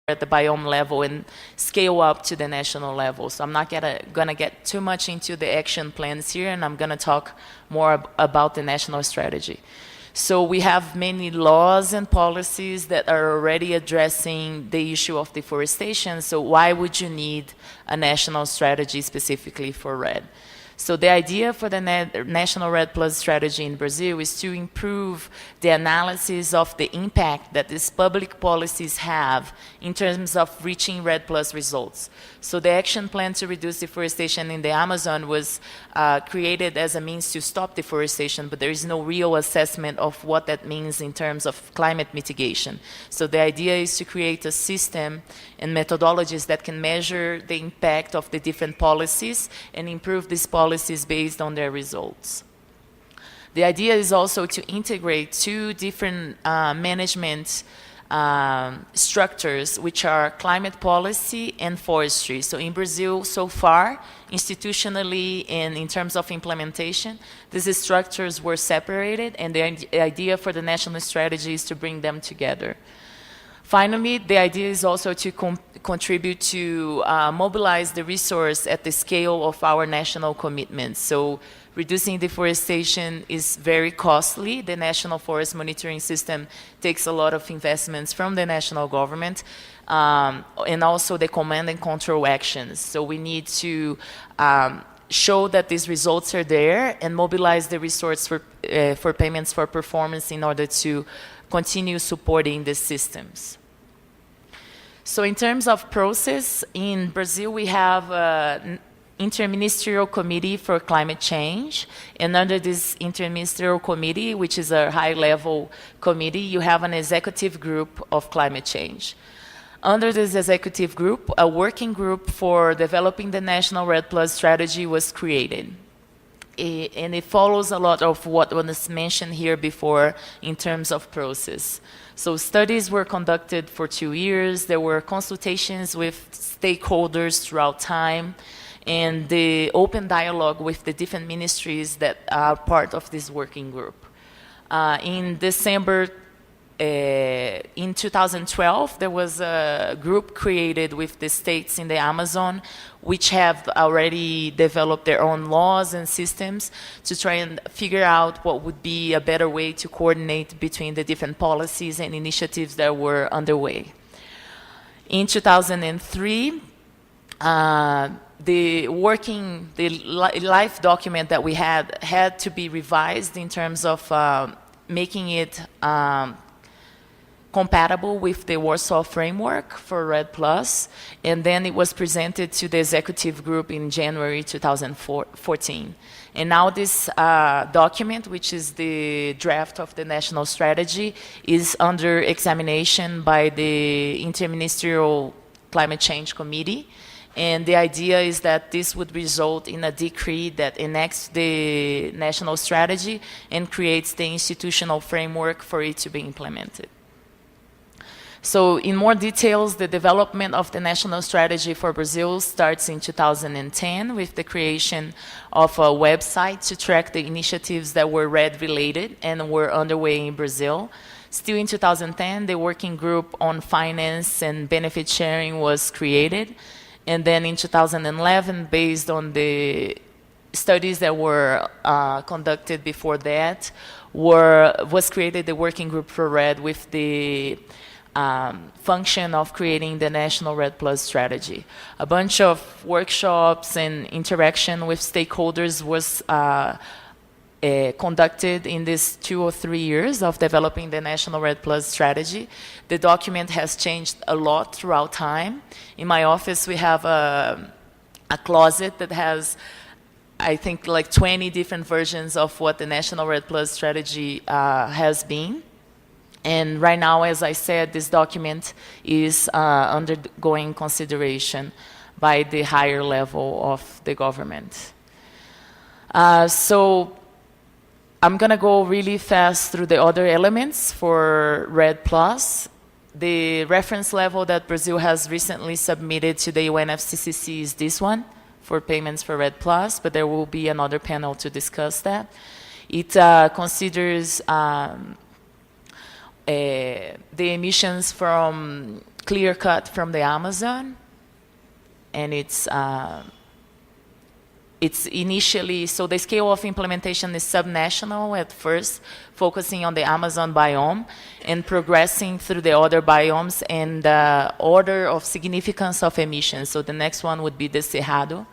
at the biome level and scale up to the national level. So I'm not gonna get too much into the action plans here, and I'm gonna talk more about the national strategy. So we have many laws and policies that are already addressing the issue of deforestation. So why would you need a national strategy specifically for REDD? So the idea for the National REDD Plus strategy in Brazil is to improve the analysis of the impact that these public policies have in terms of reaching REDD Plus results. So the action plan to reduce deforestation in the Amazon was created as a means to stop deforestation, but there is no real assessment of what that means in terms of climate mitigation. So the idea is to create a system and methodologies that can measure the impact of the different policies and improve these policies based on their results. The idea is also to integrate two different management structures, which are climate policy and forestry. So in Brazil, so far, institutionally and in terms of implementation, these structures were separated, and the idea for the national strategy is to bring them together. Finally, the idea is also to contribute to mobilize the resource at the scale of our national commitments. So reducing deforestation is very costly. The National Forest Monitoring System takes a lot of investments from the national government, and also the command and control actions. So we need to show that these results are there and mobilize the resource for payments for performance in order to continue supporting the systems. So in terms of process, in Brazil we have an interministerial committee for climate change, and under this interministerial committee, which is a high-level committee, you have an executive group of climate change. Under this executive group, a working group for developing the National REDD Plus strategy was created. And it follows a lot of what was mentioned here before in terms of process. So studies were conducted for 2 years. There were consultations with stakeholders throughout time, and the open dialogue with the different ministries that are part of this working group. In December, in 2012, there was a group created with the states in the Amazon, which have already developed their own laws and systems to try and figure out what would be a better way to coordinate between the different policies and initiatives that were underway. In 2003, the life document that we had to be revised in terms of making it compatible with the Warsaw Framework for REDD Plus, and then it was presented to the executive group in January 2014. And now this document, which is the draft of the national strategy, is under examination by the Interministerial Climate Change Committee. And the idea is that this would result in a decree that enacts the national strategy and creates the institutional framework for it to be implemented. So in more details, the development of the national strategy for Brazil starts in 2010 with the creation of a website to track the initiatives that were REDD related and were underway in Brazil. Still in 2010, the working group on finance and benefit sharing was created. And then in 2011, based on the studies that were conducted before that, was created the working group for REDD with the function of creating the National REDD Plus strategy. A bunch of workshops and interaction with stakeholders was conducted in these 2 or 3 years of developing the National REDD Plus strategy. The document has changed a lot throughout time. In my office, we have a closet that has, I think, like 20 different versions of what the National REDD Plus strategy has been. And right now, as I said, this document is undergoing consideration by the higher level of the government. So I'm going to go really fast through the other elements for REDD Plus. The reference level that Brazil has recently submitted to the UNFCCC is this one for payments for REDD Plus, but there will be another panel to discuss that. It considers the emissions from clear cut from the Amazon, and it's initially, so the scale of implementation is subnational at first, focusing on the Amazon biome and progressing through the other biomes and the order of significance of emissions. So the next one would be the Cerrado.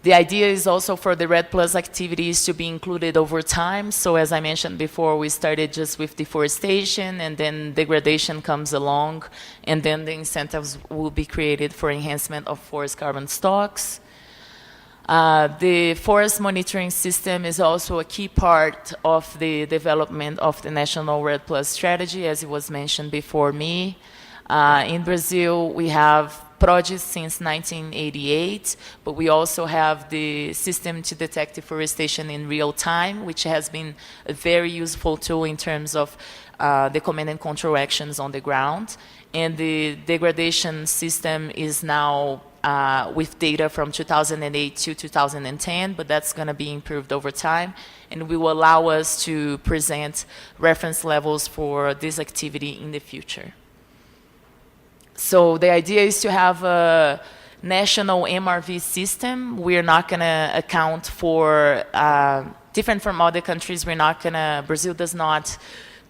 The idea is also for the REDD Plus activities to be included over time. So as I mentioned before, we started just with deforestation, and then degradation comes along, and then the incentives will be created for enhancement of forest carbon stocks. The forest monitoring system is also a key part of the development of the National REDD Plus strategy, as it was mentioned before me. In Brazil, we have projects since 1988, but we also have the system to detect deforestation in real time, which has been a very useful tool in terms of the command and control actions on the ground. And the degradation system is now with data from 2008 to 2010, but that's going to be improved over time, and will allow us to present reference levels for this activity in the future. So the idea is to have a national MRV system. We're not going to account for, different from other countries, Brazil does not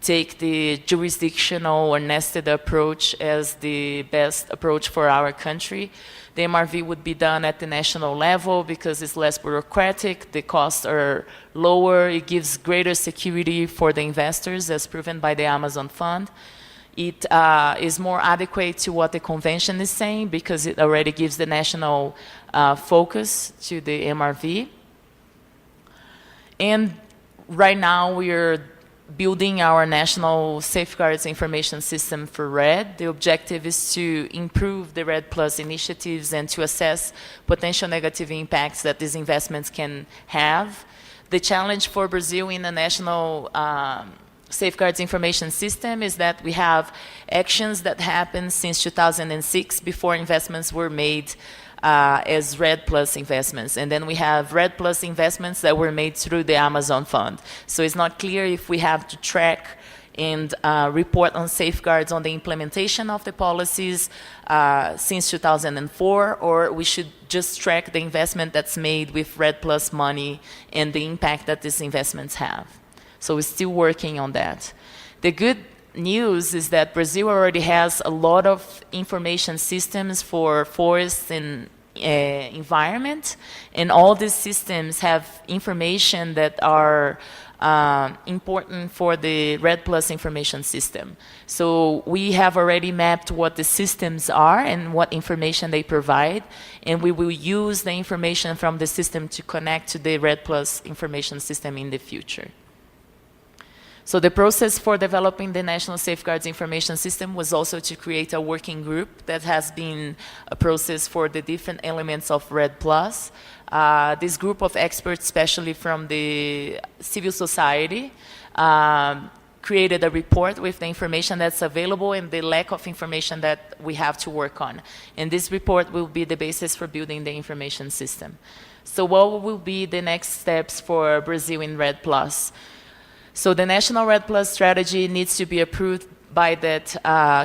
take the jurisdictional or nested approach as the best approach for our country. The MRV would be done at the national level because it's less bureaucratic, the costs are lower, it gives greater security for the investors, as proven by the Amazon Fund. It is more adequate to what the convention is saying because it already gives the national focus to the MRV. And right now we are building our national safeguards information system for REDD. The objective is to improve the REDD Plus initiatives and to assess potential negative impacts that these investments can have. The challenge for Brazil in the national safeguards information system is that we have actions that happened since 2006 before investments were made as REDD Plus investments. And then we have REDD Plus investments that were made through the Amazon Fund. So it's not clear if we have to track and report on safeguards on the implementation of the policies since 2004, or we should just track the investment that's made with REDD Plus money and the impact that these investments have. So we're still working on that. The good news is that Brazil already has a lot of information systems for forests and environment, and all these systems have information that are important for the REDD Plus information system. So we have already mapped what the systems are and what information they provide, and we will use the information from the system to connect to the REDD Plus information system in the future. So the process for developing the National Safeguards Information System was also to create a working group that has been a process for the different elements of REDD Plus. This group of experts, especially from the civil society, created a report with the information that's available and the lack of information that we have to work on. And this report will be the basis for building the information system. So what will be the next steps for Brazil in REDD Plus? So the National REDD Plus strategy needs to be approved by that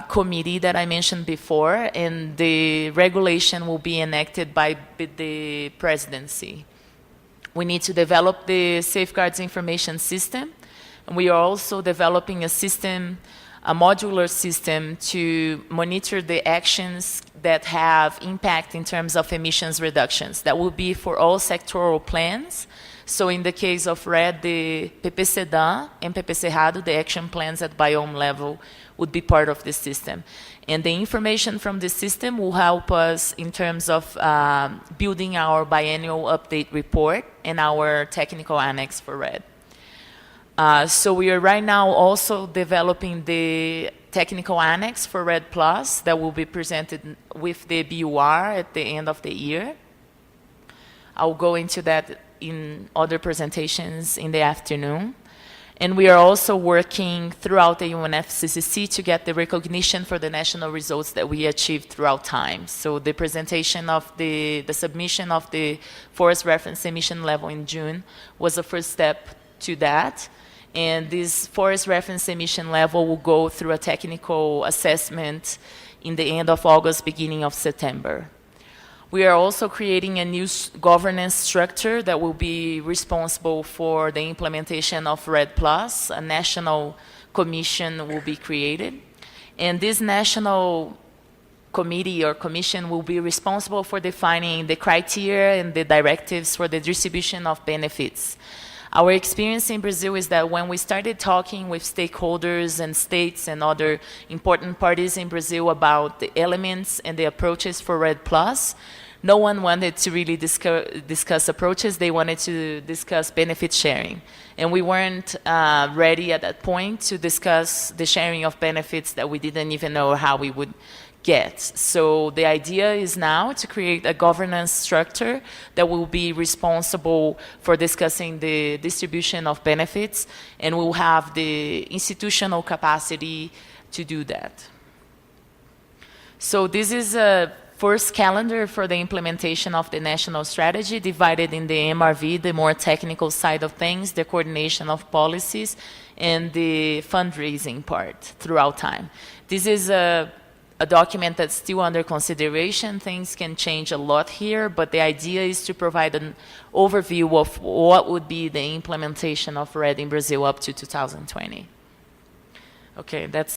committee that I mentioned before, and the regulation will be enacted by the presidency. We need to develop the safeguards information system, and we are also developing a system, a modular system to monitor the actions that have impact in terms of emissions reductions. That will be for all sectoral plans. So in the case of REDD, the PPCDAN and PPCerrado, the action plans at biome level, would be part of the system. And the information from the system will help us in terms of building our biennial update report and our technical annex for REDD. So we are right now also developing the technical annex for REDD Plus that will be presented with the BUR at the end of the year. I'll go into that in other presentations in the afternoon. And we are also working throughout the UNFCCC to get the recognition for the national results that we achieved throughout time. So the presentation of the submission of the forest reference emission level in June was the first step to that. And this forest reference emission level will go through a technical assessment in the end of August, beginning of September. We are also creating a new governance structure that will be responsible for the implementation of REDD+. A national commission will be created. And this national committee or commission will be responsible for defining the criteria and the directives for the distribution of benefits. Our experience in Brazil is that when we started talking with stakeholders and states and other important parties in Brazil about the elements and the approaches for REDD+, no one wanted to really discuss approaches. They wanted to discuss benefit sharing. And we weren't ready at that point to discuss the sharing of benefits that we didn't even know how we would get. So the idea is now to create a governance structure that will be responsible for discussing the distribution of benefits, and will have the institutional capacity to do that. So this is a first calendar for the implementation of the national strategy, divided in the MRV, the more technical side of things, the coordination of policies, and the fundraising part throughout time. This is a document that's still under consideration. Things can change a lot here, but the idea is to provide an overview of what would be the implementation of REDD in Brazil up to 2020. Okay, that's